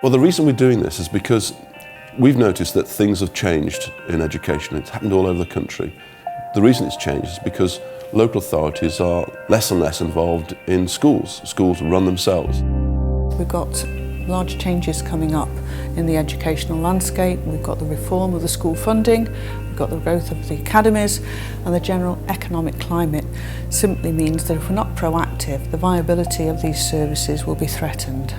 Well, the reason we're doing this is because we've noticed that things have changed in education. It's happened all over the country. The reason it's changed is because local authorities are less and less involved in schools. Schools run themselves. We've got large changes coming up in the educational landscape. We've got the reform of the school funding, we've got the growth of the academies, and the general economic climate simply means that if we're not proactive, the viability of these services will be threatened.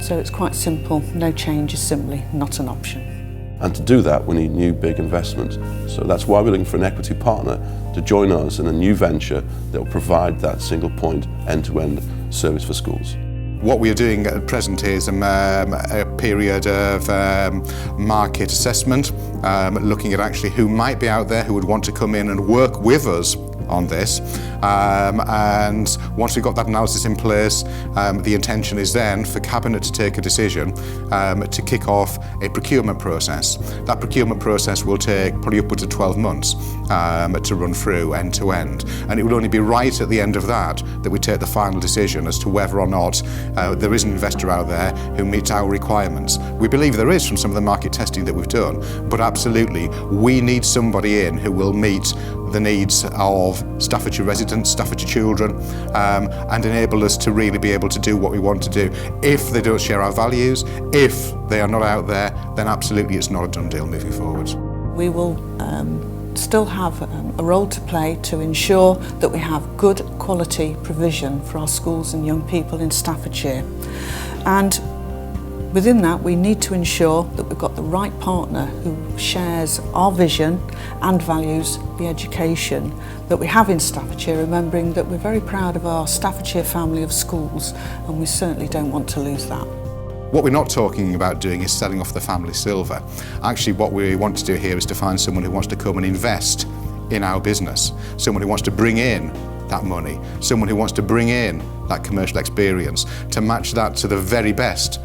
So it's quite simple, no change is simply not an option. And to do that, we need new big investment. So that's why we're looking for an equity partner to join us in a new venture that will provide that single point end-to-end service for schools. What we are doing at present is a period of market assessment, looking at actually who might be out there who would want to come in and work with us on this, and once we've got that analysis in place, the intention is then for Cabinet to take a decision to kick off a procurement process. That procurement process will take probably upwards of 12 months to run through end to end, and it would only be right at the end of that we take the final decision as to whether or not there is an investor out there who meets our requirements. We believe there is from some of the market testing that we've done, but absolutely we need somebody in who will meet the needs of Staffordshire residents, Staffordshire children, and enable us to really be able to do what we want to do. If they don't share our values, if they are not out there, then absolutely it's not a done deal moving forwards. We will still have a role to play to ensure that we have good quality provision for our schools and young people in Staffordshire. And within that, we need to ensure that we've got the right partner who shares our vision and values the education that we have in Staffordshire, remembering that we're very proud of our Staffordshire family of schools, and we certainly don't want to lose that. What we're not talking about doing is selling off the family silver. Actually, what we want to do here is to find someone who wants to come and invest in our business, someone who wants to bring in that money, someone who wants to bring in that commercial experience to match that to the very best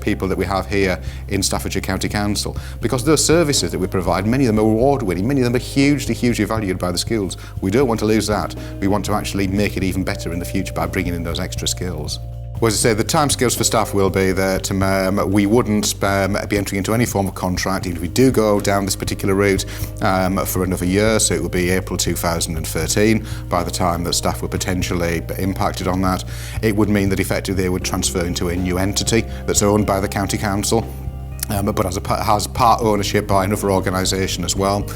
people that we have here in Staffordshire County Council. Because those services that we provide, many of them are award-winning, many of them are hugely valued by the schools. We don't want to lose that. We want to actually make it even better in the future by bringing in those extra skills. Well, as I say, the timescales for staff will be that we wouldn't be entering into any form of contract even if we do go down this particular route for another year, so it would be April 2013 by the time that staff were potentially impacted on that. It would mean that effectively they would transfer into a new entity that's owned by the County Council, but has part ownership by another organisation as well.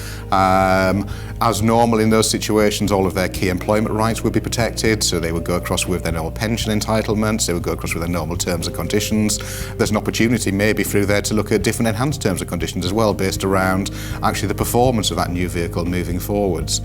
As normal in those situations, all of their key employment rights would be protected, so they would go across with their normal pension entitlements, they would go across with their normal terms and conditions. There's an opportunity maybe through there to look at different enhanced terms and conditions as well, based around actually the performance of that new vehicle moving forwards.